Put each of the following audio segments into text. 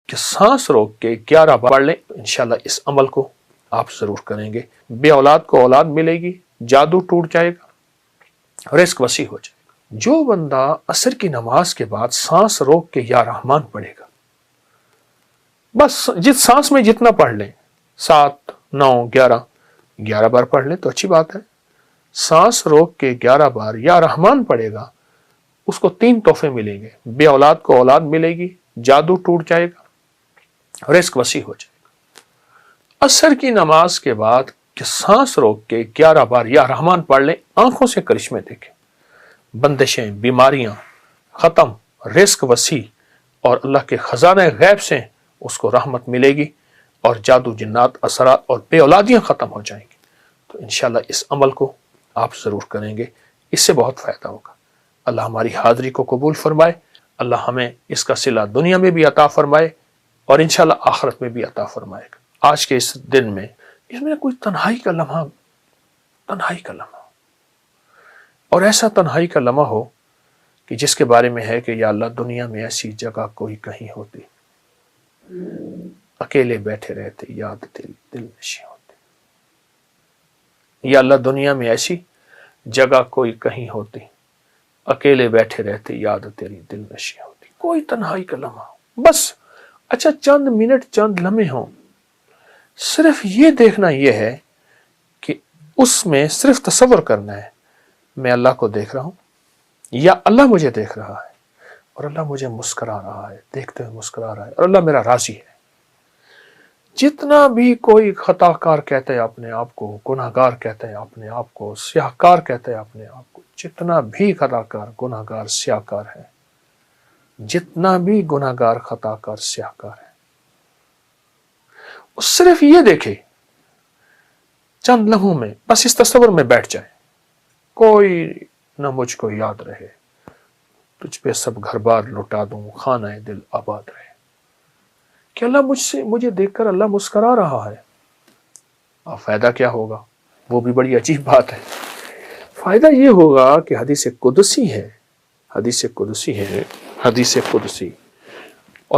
کہ سانس روک کے 11 بار پڑھ لیں، انشاءاللہ اس عمل کو آپ ضرور کریں گے۔ بے اولاد کو اولاد ملے گی، جادو ٹوٹ جائے گا، رزق وسیع ہو جائے گا۔ جو بندہ عصر کی نماز کے بعد سانس روک کے یا رحمان پڑھے گا، بس جس سانس میں جتنا پڑھ لیں، 7 9 11 بار پڑھ لیں تو اچھی بات ہے۔ سانس روک کے 11 بار یا رحمان پڑھے گا، اس کو 3 تحفے ملیں گے۔ بے اولاد کو اولاد ملے گی، جادو ٹوٹ جائے گا، رزق وسیع ہو جائے گا۔ عصر کی نماز کے بعد کہ سانس روک کے 11 بار یا رحمان پڑھ لیں، آنکھوں سے کرشمے دیکھیں، بندشیں، بیماریاں ختم، رزق وسیع، اور اللہ کے خزانہ غیب سے اس کو رحمت ملے گی، اور جادو جنات اثرات اور بے اولادیاں ختم ہو جائیں گی۔ تو انشاءاللہ اس عمل کو آپ ضرور کریں گے، اس سے بہت فائدہ ہوگا۔ اللہ ہماری حاضری کو قبول فرمائے، اللہ ہمیں اس کا صلہ دنیا میں بھی عطا فرمائے اور انشاءاللہ آخرت میں بھی عطا فرمائے گا۔ آج کے اس دن میں اس میں کوئی تنہائی کا لمحہ اور ایسا تنہائی کا لمحہ ہو کہ جس کے بارے میں ہے کہ یا اللہ دنیا میں ایسی جگہ کوئی کہیں ہوتی، اکیلے بیٹھے رہتے یاد تیری دل نشیں ہوتی۔ یا اللہ دنیا میں ایسی جگہ کوئی کہیں ہوتی، اکیلے بیٹھے رہتے یاد تیری دل نشیں ہوتی۔ کوئی تنہائی کا لمحہ ہو، بس اچھا چند منٹ چند لمحے ہوں، صرف یہ دیکھنا یہ ہے کہ اس میں صرف تصور کرنا ہے میں اللہ کو دیکھ رہا ہوں یا اللہ مجھے دیکھ رہا ہے، اور اللہ مجھے مسکرا رہا ہے، دیکھتے ہوئے مسکرا رہا ہے، اور اللہ میرا راضی ہے۔ جتنا بھی کوئی خطا کار کہتا ہے اپنے آپ کو، گناہ گار کہتا ہے اپنے آپ کو، سیاہ کار کہتا ہے اپنے آپ کو، جتنا بھی خطا کار گناہ گار سیاہ کار ہے، جتنا بھی گناہ گار خطا کار سیاہ کار ہے، وہ صرف یہ دیکھے چند لمحوں میں، بس اس تصور میں بیٹھ جائے، کوئی نہ مجھ کو یاد رہے، تجھ پہ سب گھر بار لٹا دوں، خانہ دل آباد رہے، کہ اللہ مجھے دیکھ کر اللہ مسکرا رہا ہے۔ اب فائدہ کیا ہوگا؟ وہ بھی بڑی عجیب بات ہے۔ فائدہ یہ ہوگا کہ حدیث قدسی ہے، اور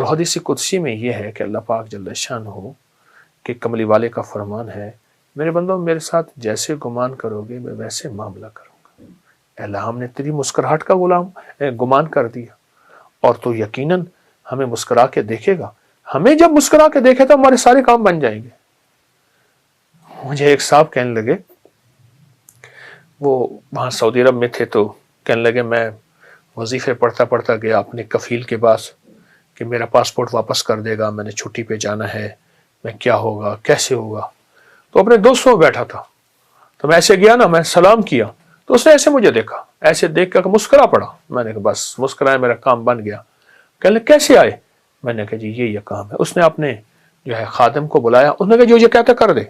حدیث قدسی میں یہ ہے کہ اللہ پاک جل شانہ کہ کملی والے کا فرمان ہے، میرے بندوں میرے ساتھ جیسے گمان کرو گے میں ویسے معاملہ کروں گا۔ اے اللہ ہم نے تیری مسکراہٹ کا گمان کر دیا، اور تو یقیناً ہمیں مسکرا کے دیکھے گا۔ ہمیں جب مسکرا کے دیکھے تو ہمارے سارے کام بن جائیں گے۔ مجھے ایک صاحب کہنے لگے، وہ وہاں سعودی عرب میں تھے، تو کہنے لگے میں وظیفے پڑھتا گیا اپنے کفیل کے پاس کہ میرا پاسپورٹ واپس کر دے گا، میں نے چھٹی پہ جانا ہے، میں کیا ہوگا کیسے ہوگا۔ تو اپنے دوستوں میں بیٹھا تھا، تو میں ایسے گیا نا، میں سلام کیا تو اس نے ایسے مجھے دیکھا، ایسے دیکھ کر مسکرا پڑا۔ میں نے کہا بس مسکرائے، میرا کام بن گیا۔ کہنے لگے کیسے آئے؟ میں نے کہا جی یہ کام ہے۔ اس نے اپنے جو ہے خادم کو بلایا، اس نے کہا جو یہ کہتا کر دے۔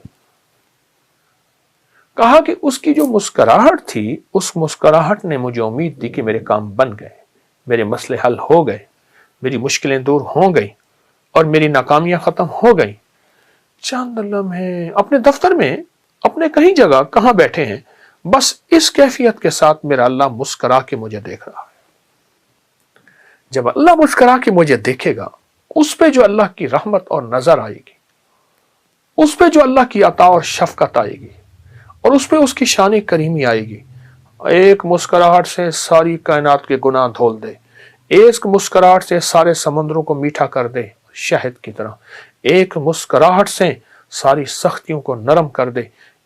کہا کہ اس کی جو مسکراہٹ تھی، اس مسکراہٹ نے مجھے امید دی کہ میرے کام بن گئے، میرے مسئلے حل ہو گئے، میری مشکلیں دور ہو گئی، اور میری ناکامیاں ختم ہو گئی۔ چند لمحے اپنے دفتر میں، اپنے کہیں جگہ کہاں بیٹھے ہیں، بس اس کیفیت کے ساتھ میرا اللہ مسکرا کے مجھے دیکھ رہا ہے۔ جب اللہ مسکرا کے مجھے دیکھے گا، اس پہ جو اللہ کی رحمت اور نظر آئے گی، اس پہ جو اللہ کی عطا اور شفقت آئے گی، اور اس پہ اس کی شان کریمی آئے گی، ایک مسکراہٹ سے ساری کائنات کے گناہ دھول دے، ایک مسکراہٹ سے سارے سمندروں کو میٹھا کر دے شہد کی طرح، ایک مسکراہٹ سے ساری سختیوں کو نرم کر دے،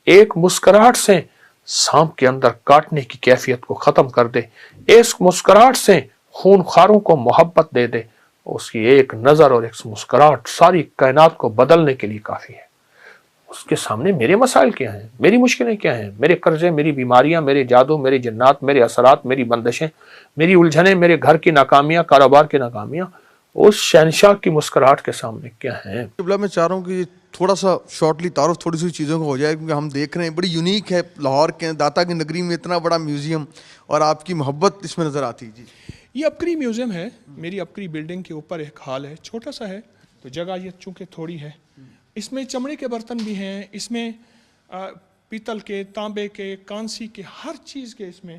ایک مسکراہٹ سے سانپ کے اندر کاٹنے کی کیفیت کو ختم کر دے، ایک مسکراہٹ سے خون خاروں کو محبت دے دے، اس کی ایک نظر اور ایک مسکراہٹ ساری کائنات کو بدلنے کے لیے کافی ہے۔ اس کے سامنے میرے مسائل کیا ہیں، میری مشکلیں کیا ہیں، میرے قرضے، میری بیماریاں، میرے جادو، میرے جنات، میرے اثرات، میری بندشیں، میری الجھنیں، میرے گھر کی ناکامیاں، کاروبار کی ناکامیاں، اس شہنشاہ کی مسکراہٹ کے سامنے کیا ہیں۔ میں چاہ رہا ہوں کہ تھوڑا سا شارٹلی تعارف تھوڑی سی چیزوں کو ہو جائے، کیونکہ ہم دیکھ رہے ہیں بڑی یونیک ہے لاہور کے داتا کی نگری میں اتنا بڑا میوزیم، اور آپ کی محبت اس میں نظر آتی۔ جی یہ ابکری میوزیم ہے، میری ابکری بلڈنگ کے اوپر ایک ہال ہے، چھوٹا سا ہے، تو جگہ یہ چونکہ تھوڑی ہے۔ اس میں چمڑے کے برتن بھی ہیں، اس میں پیتل کے، تانبے کے، کانسی کے، ہر چیز کے اس میں،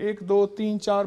1 2 3 4